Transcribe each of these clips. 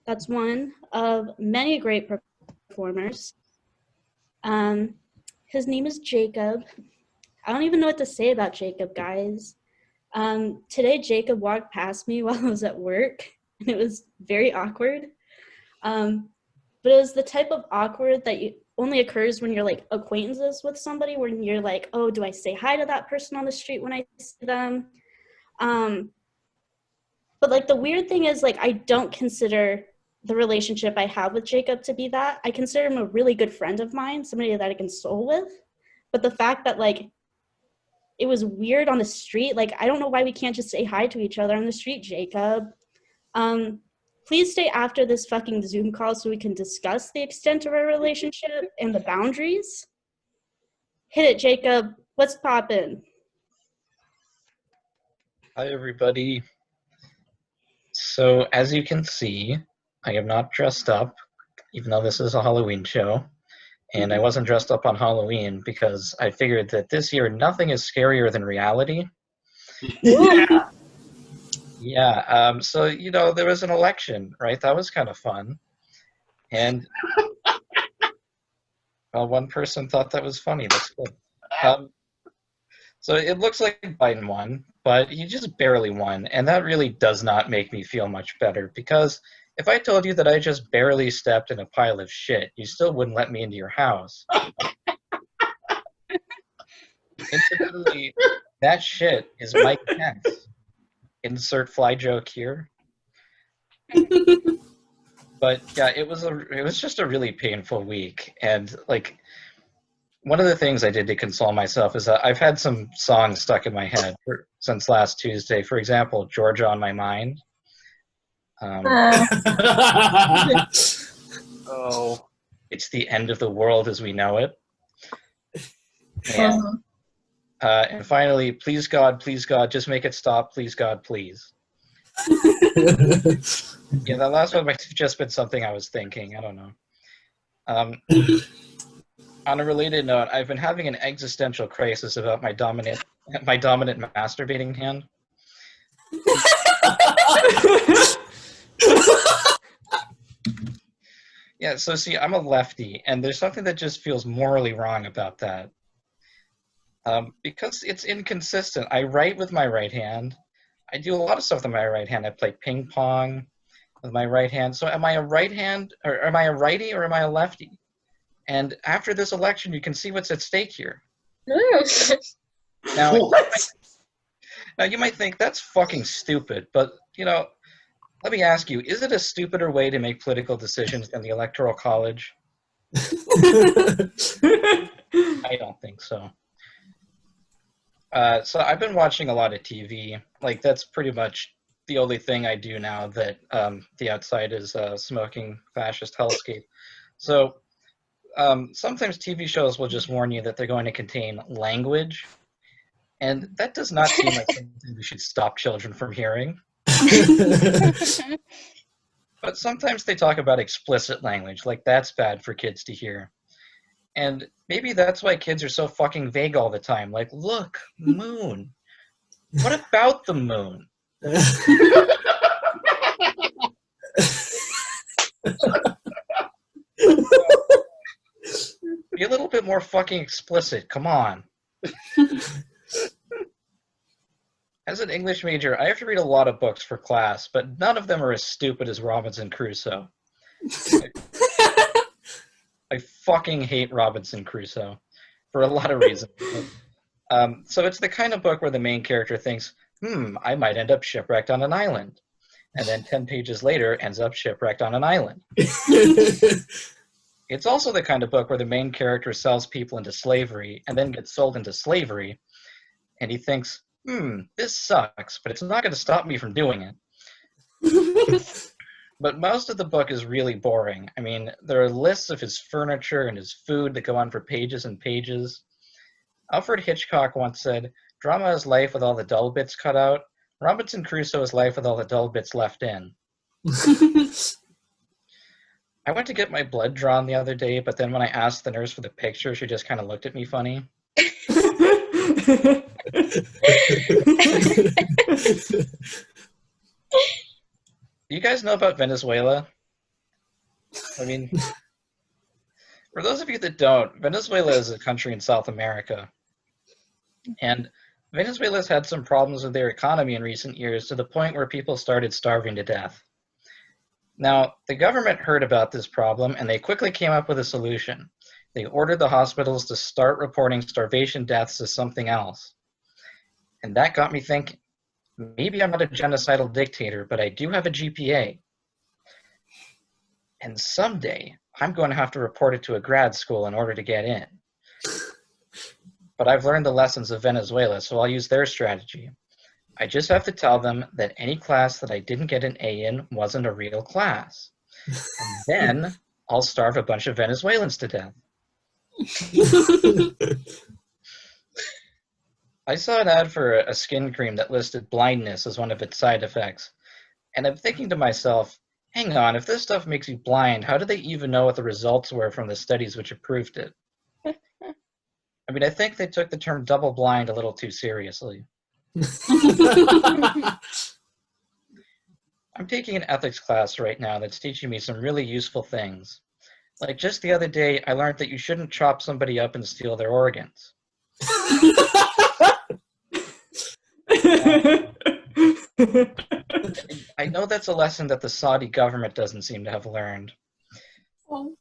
That's one of many great performers. His name is Jacob. I don't even know what to say about Jacob, guys. Today, Jacob walked past me while I was at work, and it was very awkward. But it was the type of awkward that only occurs when you're like acquaintances with somebody, when you're like, oh, do I say hi to that person on the street when I see them? But like the weird thing is, like, I don't consider the relationship I have with Jacob to be that. I consider him a really good friend of mine, somebody that I can soul with. But the fact that like it was weird on the street, like I don't know why we can't just say hi to each other on the street, Jacob. Please stay after this fucking Zoom call so we can discuss the extent of our relationship and the boundaries. Hit it, Jacob. What's poppin'? Hi, everybody. So, as you can see, I am not dressed up, even though this is a Halloween show. And I wasn't dressed up on Halloween because I figured that this year nothing is scarier than reality. Yeah. Yeah, so, there was an election, right? That was kind of fun. And, well, one person thought that was funny. That's good. So it looks like Biden won, but he just barely won. And that really does not make me feel much better, because if I told you that I just barely stepped in a pile of shit, you still wouldn't let me into your house. Incidentally, that shit is Mike Pence. Insert fly joke here. But yeah, it was just a really painful week. And like, one of the things I did to console myself is that I've had some songs stuck in my head since last Tuesday. For example, Georgia on My Mind. Oh, it's the end of the world as we know it. And finally, please God, just make it stop, please God, please. Yeah, that last one might have just been something I was thinking. I don't know. On a related note, I've been having an existential crisis about my dominant masturbating hand. Yeah, so see, I'm a lefty, and there's something that just feels morally wrong about that. Because it's inconsistent. I write with my right hand. I do a lot of stuff with my right hand. I play ping pong with my right hand. So am I a right hand, or am I a righty, or am I a lefty? And after this election, you can see what's at stake here. Now, you might think that's fucking stupid, but, let me ask you, is it a stupider way to make political decisions than the Electoral College? I don't think so. So I've been watching a lot of TV. Like, that's pretty much the only thing I do now that the outside is smoking fascist hellscape. So sometimes TV shows will just warn you that they're going to contain language, and that does not seem like something we should stop children from hearing. But sometimes they talk about explicit language, like that's bad for kids to hear. And maybe that's why kids are so fucking vague all the time. Like, look, moon. What about the moon? Be a little bit more fucking explicit. Come on. As an English major, I have to read a lot of books for class, but none of them are as stupid as Robinson Crusoe. I fucking hate Robinson Crusoe for a lot of reasons. So it's the kind of book where the main character thinks, I might end up shipwrecked on an island. And then 10 pages later ends up shipwrecked on an island. It's also the kind of book where the main character sells people into slavery and then gets sold into slavery. And he thinks, this sucks, but it's not going to stop me from doing it. But most of the book is really boring. I mean, there are lists of his furniture and his food that go on for pages and pages. Alfred Hitchcock once said, drama is life with all the dull bits cut out. Robinson Crusoe is life with all the dull bits left in. I went to get my blood drawn the other day, but then when I asked the nurse for the picture, she just kind of looked at me funny. You guys know about Venezuela? I mean, for those of you that don't, Venezuela is a country in South America. And Venezuela's had some problems with their economy in recent years to the point where people started starving to death. Now, the government heard about this problem and they quickly came up with a solution. They ordered the hospitals to start reporting starvation deaths as something else. And that got me thinking, maybe I'm not a genocidal dictator, but I do have a GPA. And someday, I'm going to have to report it to a grad school in order to get in. But I've learned the lessons of Venezuela, so I'll use their strategy. I just have to tell them that any class that I didn't get an A in wasn't a real class. And then I'll starve a bunch of Venezuelans to death. I saw an ad for a skin cream that listed blindness as one of its side effects. And I'm thinking to myself, hang on, if this stuff makes you blind, how do they even know what the results were from the studies which approved it? I mean, I think they took the term double blind a little too seriously. I'm taking an ethics class right now that's teaching me some really useful things. Like just the other day, I learned that you shouldn't chop somebody up and steal their organs. I know that's a lesson that the Saudi government doesn't seem to have learned. So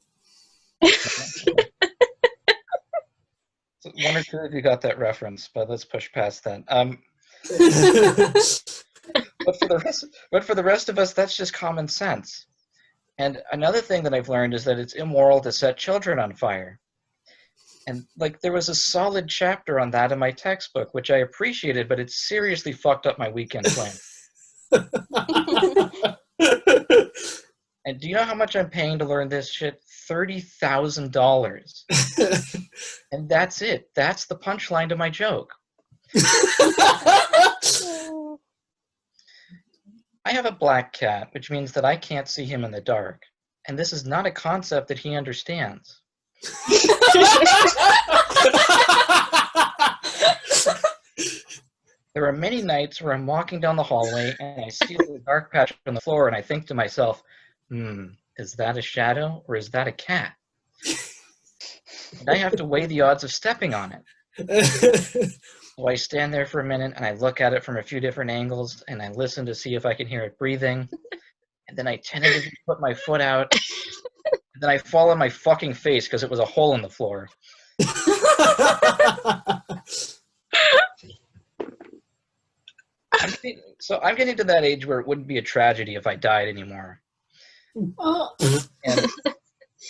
one or two of you got that reference, but let's push past that. But for the rest of us, that's just common sense. And another thing that I've learned is that it's immoral to set children on fire. And like there was a solid chapter on that in my textbook, which I appreciated, but it seriously fucked up my weekend plan. And do you know how much I'm paying to learn this shit? $30,000. And that's it. That's the punchline to my joke. I have a black cat, which means that I can't see him in the dark. And this is not a concept that he understands. There are many nights where I'm walking down the hallway and I see a dark patch on the floor and I think to myself, is that a shadow or is that a cat? And I have to weigh the odds of stepping on it. So I stand there for a minute and I look at it from a few different angles and I listen to see if I can hear it breathing. And then I tentatively put my foot out. And then I fall on my fucking face because it was a hole in the floor. I'm getting to that age where it wouldn't be a tragedy if I died anymore. And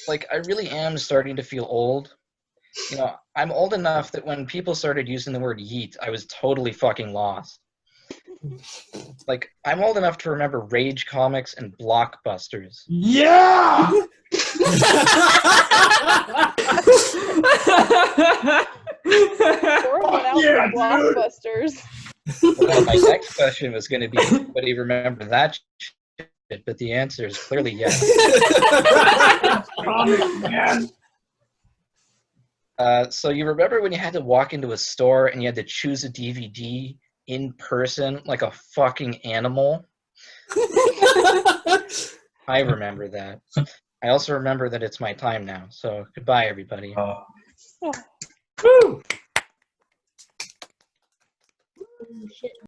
like I really am starting to feel old. You know, I'm old enough that when people started using the word yeet, I was totally fucking lost. Like, I'm old enough to remember Rage comics and Blockbusters. Yeah! Yeah, Blockbusters. Well, my next question was going to be, anybody remember that shit? But the answer is clearly yes. Man. So you remember when you had to walk into a store and you had to choose a DVD in person like a fucking animal? I remember that. I also remember that it's my time now. So goodbye, everybody. Woo! Shit.